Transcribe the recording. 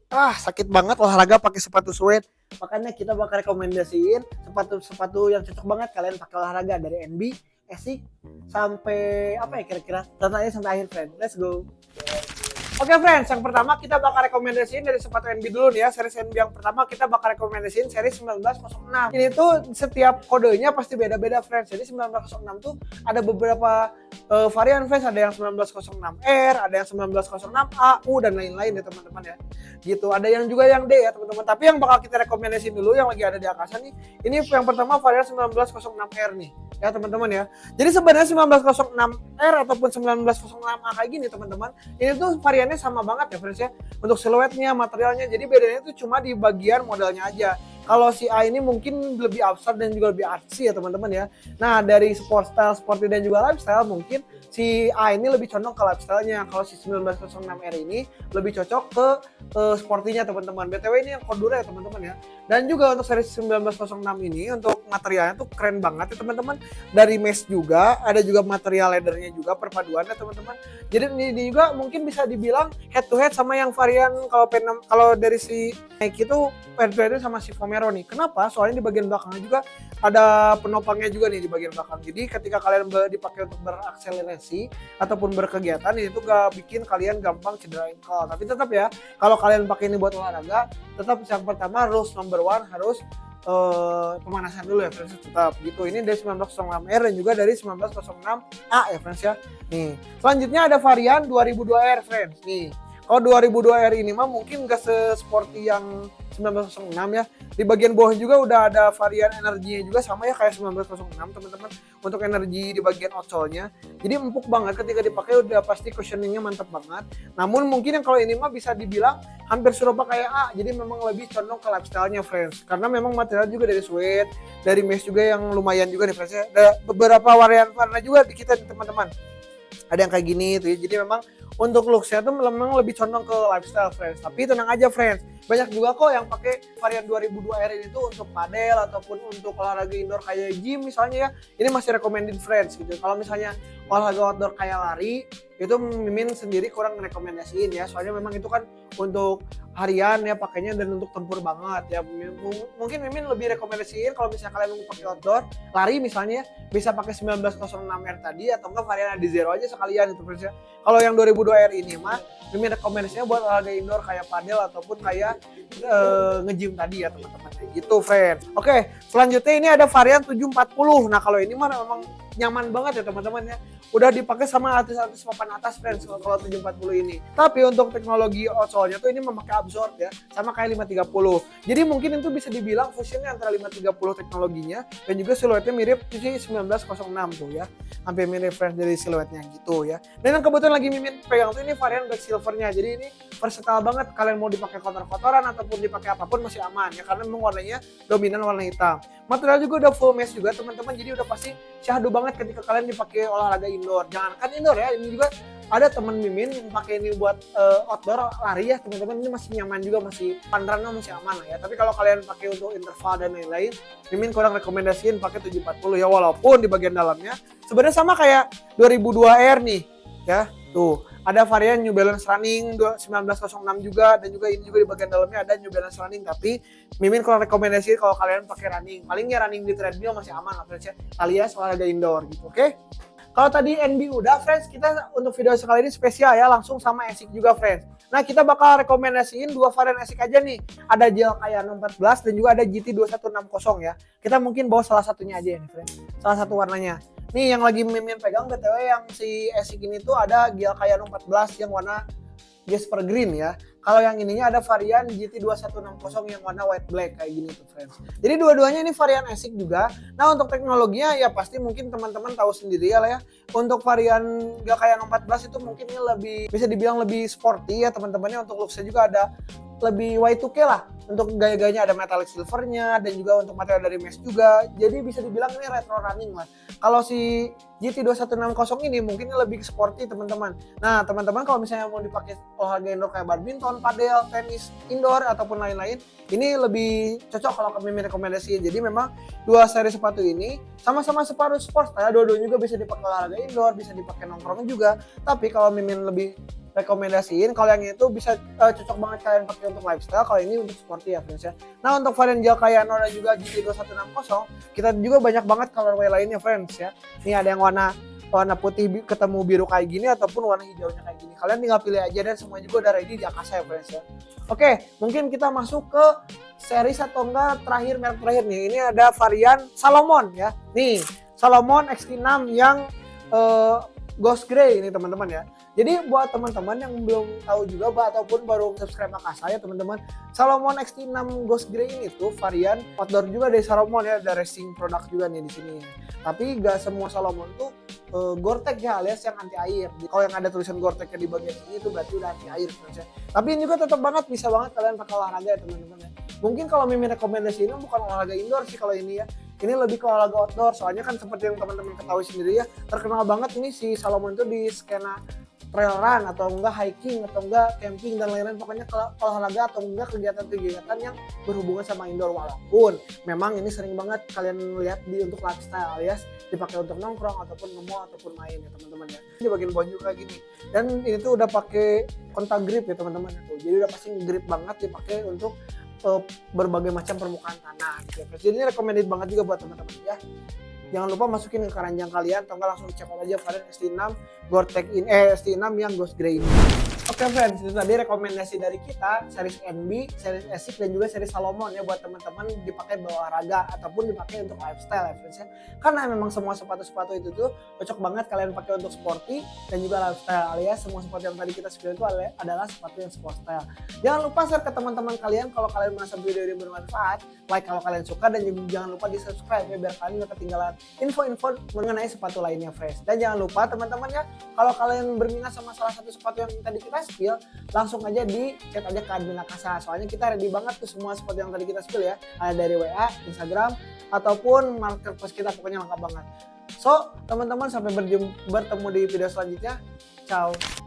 Sakit banget olahraga pakai sepatu suede. Makanya kita bakal rekomendasiin sepatu-sepatu yang cocok banget kalian pakai olahraga dari NB, Asics sampai apa ya kira-kira. Tontonnya sampai akhir, friend. Let's go. Oke friends, yang pertama kita bakal rekomendasiin dari sepatu NB dulu nih ya. Series NB yang pertama kita bakal rekomendasiin seri 1906. Ini tuh setiap kodenya pasti beda-beda friends. Jadi 1906 tuh ada beberapa varian friends. Ada yang 1906R, ada yang 1906A, U dan lain-lain ya teman-teman ya. Gitu. Ada yang juga yang D ya teman-teman. Tapi yang bakal kita rekomendasiin dulu yang lagi ada di Akasa nih. Ini yang pertama varian 1906R nih ya teman-teman ya. Jadi sebenarnya 1906R ataupun 1906A kayak gini teman-teman. Ini tuh variannya sama banget ya friends ya. Untuk siluetnya, materialnya. Jadi bedanya itu cuma di bagian modelnya aja. Kalau si A ini mungkin lebih abstrak dan juga lebih artsy ya teman-teman ya. Nah dari sport style, sporty dan juga lifestyle mungkin si A ini lebih condong ke lifestyle-nya. Kalau si 1906R ini lebih cocok ke sportinya teman-teman. BTW ini yang Cordura ya teman-teman ya. Dan juga untuk seri 1906 ini untuk materialnya tuh keren banget ya teman-teman. Dari mesh juga, ada juga material leathernya juga perpaduannya teman-teman. Jadi ini juga mungkin bisa dibilang head to head sama yang varian kalau dari si Nike itu head to head sama si Vomero nih. Kenapa? Soalnya di bagian belakangnya juga ada penopangnya juga nih di bagian belakang. Jadi ketika kalian dipakai untuk berakselerasi ataupun berkegiatan ini tuh gak bikin kalian gampang cedera ankle. Tapi tetap ya, kalau kalian pakai ini buat olahraga, tetap yang pertama rules number one harus pemanasan dulu ya friends, tetap gitu. Ini dari 1906R dan juga dari 1906A ya friends ya. Nih, selanjutnya ada varian 2002R friends. Nih, kalau 2002R ini mah mungkin gak se-sporty yang 1906 ya. Di bagian bawah juga udah ada varian energinya juga sama ya kayak 1906 teman-teman. Untuk energi di bagian outsole-nya. Jadi empuk banget ketika dipakai, udah pasti cushioning-nya mantap banget. Namun mungkin yang kalau ini mah bisa dibilang hampir serupa kayak A. Jadi memang lebih condong ke lifestyle-nya friends. Karena memang material juga dari suede, dari mesh juga yang lumayan juga nih friends ya. Ada beberapa varian warna juga di kita teman-teman. Ada yang kayak gini tuh ya. Jadi memang untuk looks-nya tuh memang lebih condong ke lifestyle friends. Tapi tenang aja friends, banyak juga kok yang pakai varian 2002R ini tuh untuk padel ataupun untuk olahraga indoor kayak gym misalnya ya. Ini masih recommended friends gitu. Kalau misalnya olahraga outdoor kayak lari, itu Mimin sendiri kurang rekomendasiin ya. Soalnya memang itu kan untuk harian ya pakainya dan untuk tempur banget ya. Mungkin Mimin lebih rekomendasiin kalau misalnya kalian mau pakai outdoor, lari misalnya bisa pakai 1906R tadi atau enggak varian Adizero aja sekalian itu friends ya. Kalau yang 2002R ini mah Mimin rekomendasinya buat olahraga indoor kayak padel ataupun kayak nge-gym tadi ya teman-teman gitu friends. Oke, selanjutnya ini ada varian 740. Nah kalau ini mah memang nyaman banget ya teman-teman ya. Udah dipakai sama artis-artis papan atas friends kalau 740 ini. Tapi untuk teknologi outsole-nya tuh ini memakai absorb ya, sama kayak 530. Jadi mungkin itu bisa dibilang fusionnya antara 530 teknologinya dan juga siluetnya mirip di 1906 tuh ya. Hampir mirip friends dari siluetnya gitu ya. Dan yang kebetulan lagi Mimin pegang tuh ini varian black silvernya. Jadi ini versatile banget, kalian mau dipakai kotor-kotoran ataupun dipakai apapun masih aman ya, karena memang warnanya dominan warna hitam. Material juga udah full mesh juga teman-teman, jadi udah pasti syahdu banget ketika kalian dipakai olahraga indoor. Jangankan indoor ya, ini juga ada temen Mimin yang pakai ini buat outdoor lari ya teman-teman. Ini masih nyaman juga, masih pandangannya masih aman lah ya. Tapi kalau kalian pakai untuk interval dan lain-lain, Mimin kurang rekomendasiin pakai 740 ya, walaupun di bagian dalamnya sebenarnya sama kayak 2002R nih ya. Tuh ada varian New Balance Running 1906 juga, dan juga ini juga di bagian dalamnya ada New Balance Running. Tapi Mimin kurang rekomendasi kalau kalian pakai running. Paling ya running di treadmill masih aman lah friends ya, alias olahraga indoor gitu. Oke. Kalau tadi NB udah friends, kita untuk video sekali ini spesial ya, langsung sama Asics juga friends. Nah kita bakal rekomendasiin dua varian Asics aja nih. Ada Gel Kayano 14 dan juga ada GT 2160 ya. Kita mungkin bawa salah satunya aja nih friends, salah satu warnanya. Nih yang lagi Mimin pegang BTW yang si Asics ini tuh ada Gel Kayano 14 yang warna Jasper Green ya. Kalau yang ininya ada varian GT 2160 yang warna white black kayak gini tuh friends. Jadi dua-duanya ini varian Asics juga. Nah untuk teknologinya ya pasti mungkin teman-teman tahu sendiri ya lah ya. Untuk varian Gel Kayano 14 itu mungkin lebih bisa dibilang lebih sporty ya teman-temannya. Untuk looksnya juga ada lebih Y2K lah. Untuk gaya-gayanya ada metallic silvernya dan juga untuk material dari mesh juga. Jadi bisa dibilang ini retro running lah. Kalau si GT2160 ini mungkin lebih sporty teman-teman. Nah teman-teman kalau misalnya mau dipakai olahraga indoor kayak badminton, padel, tenis indoor ataupun lain-lain, ini lebih cocok kalau kami rekomendasiin. Jadi memang dua seri sepatu ini sama-sama sepatu sport style, dua-duanya juga bisa dipakai olahraga indoor, bisa dipakai nongkrong juga. Tapi kalau Mimin lebih rekomendasiin kalau yang itu bisa cocok banget kalian pakai untuk lifestyle, kalau ini untuk sporty ya friends ya. Nah untuk varian gel Kayano dan juga GT2160 kita juga banyak banget colorway lainnya friends ya. Ini ada yang warna putih ketemu biru kayak gini ataupun warna hijaunya kayak gini. Kalian tinggal pilih aja dan semua juga udah ready di Akasa ya friends ya. Oke, mungkin kita masuk ke series atau enggak terakhir, merek terakhir nih. Ini ada varian Salomon ya. Nih, Salomon XT6 yang Ghost Grey ini teman-teman ya. Jadi buat teman-teman yang belum tahu juga ataupun baru subscribe Akasa ya teman-teman, Salomon XT6 Ghost Grey ini tuh varian outdoor juga dari Salomon ya, ada racing product juga nih di sini. Tapi gak semua Salomon tuh Gore-Tex ya, alias yang anti air. Kalau yang ada tulisan Gore-Tex di bagian ini itu berarti udah anti air ya. Tapi ini juga tetap banget bisa banget kalian pakai olahraga ya teman-teman ya. Mungkin kalau Mimin rekomendasi ini bukan olahraga indoor sih kalau ini ya. Ini lebih ke olahraga outdoor, soalnya kan seperti yang teman-teman ketahui sendiri ya, terkenal banget ini si Salomon itu di skena trail run atau enggak hiking atau enggak camping dan lain-lain, pokoknya olahraga atau enggak kegiatan-kegiatan yang berhubungan sama indoor. Walaupun memang ini sering banget kalian lihat di untuk lifestyle alias dipakai untuk nongkrong ataupun nge-mall ataupun main ya teman-teman ya. Di bagian bawah juga gini, dan ini tuh udah pakai kontak grip ya teman-teman ya tuh, jadi udah pasti grip banget dipakai untuk berbagai macam permukaan tanah gitu. Jadi ini recommended banget juga buat teman-teman ya. Jangan lupa masukin ke keranjang kalian atau enggak langsung cek aja varian ST6 Gore-Tex ini ST6 yang Ghost Grey ini. Oke friends, itu tadi rekomendasi dari kita series NB, series Asics dan juga series Salomon ya buat teman-teman dipakai berolahraga ataupun dipakai untuk lifestyle ya friends ya. Karena memang semua sepatu-sepatu itu tuh cocok banget kalian pakai untuk sporty dan juga lifestyle, alias semua sepatu yang tadi kita spill itu adalah sepatu yang sport style. Jangan lupa share ke teman-teman kalian kalau kalian merasa video ini bermanfaat, like kalau kalian suka, dan jangan lupa di subscribe ya biar kalian gak ketinggalan info-info mengenai sepatu lainnya friends. Dan jangan lupa teman-teman ya, kalau kalian berminat sama salah satu sepatu yang tadi kita spill, langsung aja di chat aja ke admin Akasa, soalnya kita ready banget tuh semua sepatu yang tadi kita spill ya, ada dari WA, Instagram ataupun marketplace kita, pokoknya lengkap banget. So teman-teman, sampai bertemu di video selanjutnya. Ciao.